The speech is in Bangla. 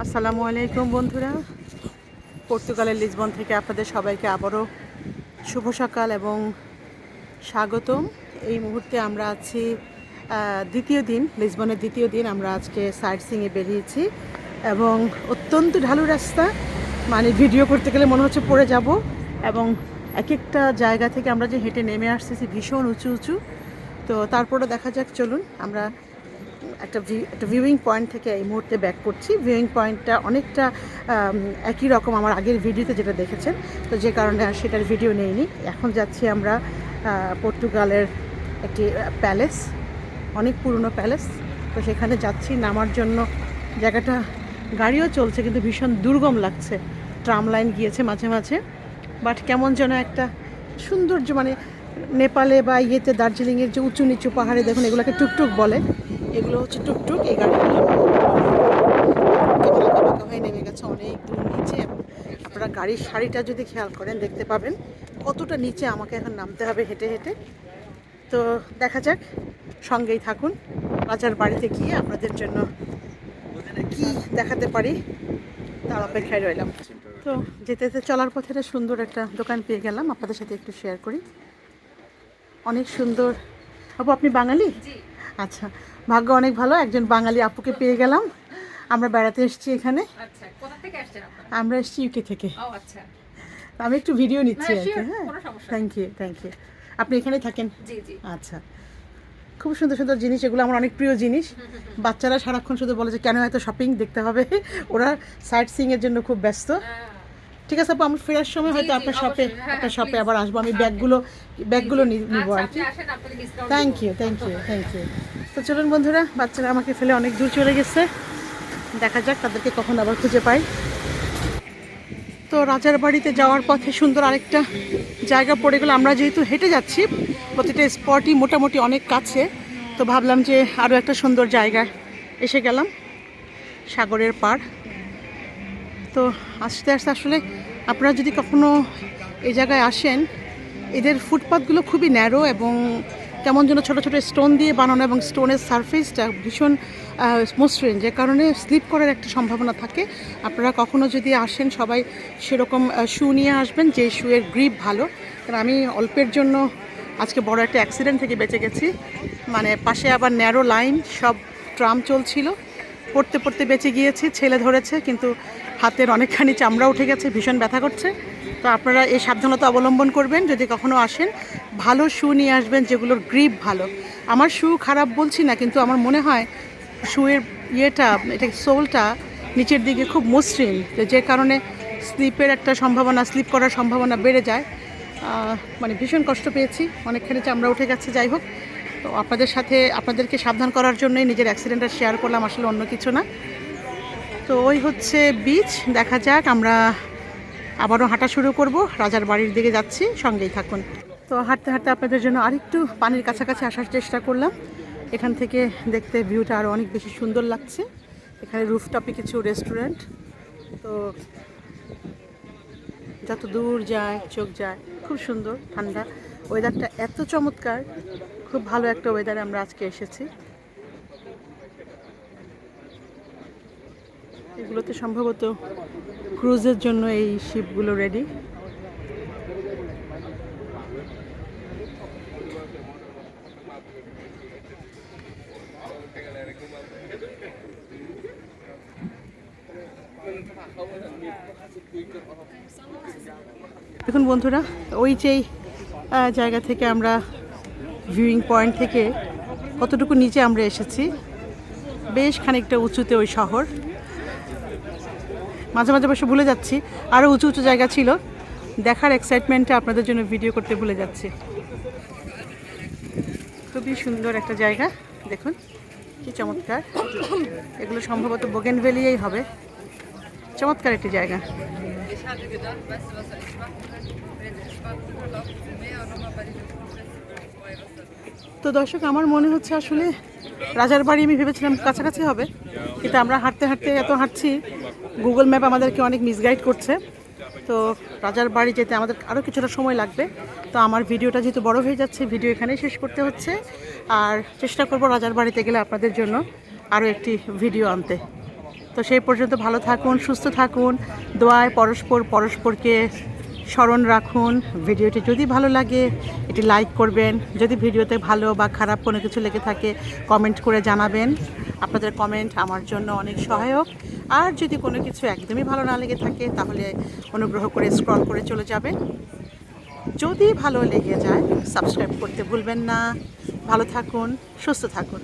আসসালামু আলাইকুম বন্ধুরা, পর্তুগালের লিসবন থেকে আপনাদের সবাইকে আবারও শুভ সকাল এবং স্বাগতম। এই মুহূর্তে আমরা আছি দ্বিতীয় দিন, লিসবনের দ্বিতীয় দিন। আমরা আজকে সাইট সিইংয়ে বেরিয়েছি এবং অত্যন্ত ঢালু রাস্তা, মানে ভিডিও করতে গেলে মনে হচ্ছে পড়ে যাব। এবং এক একটা জায়গা থেকে আমরা যে হেঁটে নেমে আসতেছি ভীষণ উঁচু উঁচু। তো তারপরে দেখা যাক, চলুন আমরা একটা ভিউইং পয়েন্ট থেকে এই মুহূর্তে ব্যাক করছি। ভিউইং পয়েন্টটা অনেকটা একই রকম আমার আগের ভিডিওতে যেটা দেখেছেন, তো যে কারণে আর সেটার ভিডিও নেইনি। এখন যাচ্ছি আমরা পর্তুগালের একটি প্যালেস, অনেক পুরনো প্যালেস। তো সেখানে যাচ্ছি নামার জন্য। জায়গাটা গাড়িও চলছে কিন্তু ভীষণ দুর্গম লাগছে। ট্রাম লাইন গিয়েছে মাঝে মাঝে, বাট কেমন যেন একটা সৌন্দর্য, মানে নেপালে বা ইয়েতে দার্জিলিংয়ের যে উঁচু নিচু পাহাড়ে দেখুন, এগুলোকে টুকটুক বলে, এগুলো হচ্ছে টুকটুক। এই গাড়িগুলো হয়ে নেমে গেছে অনেক দূর নিচে। এবং আপনারা গাড়ির সারিটা যদি খেয়াল করেন দেখতে পাবেন কতটা নিচে আমাকে এখন নামতে হবে হেঁটে হেঁটে। তো দেখা যাক, সঙ্গেই থাকুন। রাজার বাড়িতে গিয়ে আপনাদের জন্য কি দেখাতে পারি তার অপেক্ষায় রইলাম। তো যেতে যেতে চলার পথে একটা সুন্দর একটা দোকান পেয়ে গেলাম, আপনাদের সাথে একটু শেয়ার করি। অনেক সুন্দর। আপু, আপনি বাঙালি? আচ্ছা, ভাগ্য অনেক ভালো, একজন বাঙালি আপুকে পেয়ে গেলাম। আমরা বেড়াতে এসেছি এখানে। আচ্ছা, কোথা থেকে আসছেন আপনারা? আমরা এসেছি ইউকে থেকে। ও আচ্ছা। আমি একটু ভিডিও নিচ্ছি আর কি। শিওর, হ্যাঁ, কোনো সমস্যা নেই। Thank you thank you. আপনি এখানে থাকেন? জি জি। আচ্ছা, খুব সুন্দর সুন্দর জিনিস, এগুলো আমার অনেক প্রিয় জিনিস। বাচ্চারা সারাক্ষণ শুধু বলে যে কেন এত শপিং দেখতে হবে, ওরা সাইট সিইংয়ের জন্য খুব ব্যস্ত। ঠিক আছে আপু, আমি ফেরার সময় হয়তো আপনার শপে আবার আসবো। আমি ব্যাগগুলো নিব আর কি। Thank you thank you thank you. তো চলুন বন্ধুরা, বাচ্চারা আমাকে ফেলে অনেক দূর চলে গেছে, দেখা যাক তাদেরকে কখন আবার খুঁজে পাই। তো রাজার বাড়িতে যাওয়ার পথে সুন্দর আরেকটা জায়গা পড়ে গেল। আমরা যেহেতু হেঁটে যাচ্ছি, প্রতিটা স্পটই মোটামুটি অনেক কাছে, তো ভাবলাম যে আরও একটা সুন্দর জায়গায় এসে গেলাম, সাগরের পাড়। তো আস্তে আস্তে আসলে আপনারা যদি কখনো এই জায়গায় আসেন, এদের ফুটপাথগুলো খুবই ন্যারো এবং কেমন যেন ছোটো ছোটো স্টোন দিয়ে বানানো, এবং স্টোনের সারফেসটা ভীষণ মসৃণ, যে কারণে স্লিপ করার একটা সম্ভাবনা থাকে। আপনারা কখনো যদি আসেন সবাই সেরকম শু নিয়ে আসবেন, যে শুয়ের গ্রিপ ভালো। কারণ আমি অল্পের জন্য আজকে বড় একটা অ্যাক্সিডেন্ট থেকে বেঁচে গেছি। মানে পাশে আবার ন্যারো লাইন, সব ট্রাম চলছিল, পড়তে পড়তে বেঁচে গিয়েছি। ছেলে ধরেছে কিন্তু হাতের অনেকখানি চামড়া উঠে গেছে, ভীষণ ব্যথা করছে। তো আপনারা এই সাবধানতা অবলম্বন করবেন যদি কখনো আসেন। ভালো শু নিয়ে আসবেন যেগুলোর গ্রিপ ভালো। আমার শু খারাপ বলছি না, কিন্তু আমার মনে হয় শুয়ের এটা সোলটা নিচের দিকে খুব মসৃণ, যে কারণে স্লিপ করার সম্ভাবনা বেড়ে যায়। মানে ভীষণ কষ্ট পেয়েছি, অনেকখানি চামড়া উঠে গেছে। যাই হোক, তো আপনাদেরকে সাবধান করার জন্যই নিজের অ্যাক্সিডেন্টটা শেয়ার করলাম, আসলে অন্য কিছু না। তো ওই হচ্ছে বিচ, দেখা যাক। আমরা আবারও হাঁটা শুরু করব, রাজার বাড়ির দিকে যাচ্ছি, সঙ্গেই থাকুন। তো হাঁটতে হাঁটতে আপনাদের জন্য আরেকটু পানির কাছাকাছি আসার চেষ্টা করলাম। এখান থেকে দেখতে ভিউটা আরও অনেক বেশি সুন্দর লাগছে। এখানে রুফটপে কিছু রেস্টুরেন্ট। তো যত দূর যায় চোখ যায়, খুব সুন্দর ঠান্ডা, ওয়েদারটা এত চমৎকার। খুব ভালো একটা ওয়েদারে আমরা আজকে এসেছি। এগুলোতে সম্ভবত ক্রুজের জন্য এই শিপগুলো রেডি। দেখুন বন্ধুরা, ওই যেই জায়গা থেকে আমরা ভিউইং পয়েন্ট থেকে কতটুকু নিচে আমরা এসেছি, বেশ খানিকটা উঁচুতে ওই শহর। মাঝে মাঝে বসে ভুলে যাচ্ছি আরও উঁচু উঁচু জায়গা ছিল, দেখার এক্সাইটমেন্টে আপনাদের জন্য ভিডিও করতে ভুলে যাচ্ছি। খুবই সুন্দর একটা জায়গা, দেখুন কি চমৎকার। এগুলো সম্ভবত বোগেনভেলিয়াই হবে। চমৎকার একটি জায়গা। তো দর্শক, আমার মনে হচ্ছে আসলে রাজার বাড়ি আমি ভেবেছিলাম কাছাকাছি হবে, কিন্তু আমরা হাঁটতে হাঁটতে এত হাঁটছি, গুগল ম্যাপ আমাদেরকে অনেক মিসগাইড করছে। তো রাজার বাড়ি যেতে আমাদের আরও কিছুটা সময় লাগবে। তো আমার ভিডিওটা যেহেতু বড় হয়ে যাচ্ছে, ভিডিও এখানেই শেষ করতে হচ্ছে। আর চেষ্টা করব রাজার বাড়িতে গেলে আপনাদের জন্য আরও একটি ভিডিও আনতে। তো সেই পর্যন্ত ভালো থাকুন, সুস্থ থাকুন, দোয়ায় পরস্পরকে স্মরণ রাখুন। ভিডিওটি যদি ভালো লাগে এটি লাইক করবেন, যদি ভিডিওতে ভালো বা খারাপ কোনো কিছু লেগে থাকে কমেন্ট করে জানাবেন। আপনাদের কমেন্ট আমার জন্য অনেক সহায়ক। আর যদি কোনো কিছু একদমই ভালো না লেগে থাকে তাহলে অনুগ্রহ করে স্ক্রল করে চলে যাবেন। যদি ভালো লেগে যায় সাবস্ক্রাইব করতে ভুলবেন না। ভালো থাকুন, সুস্থ থাকুন।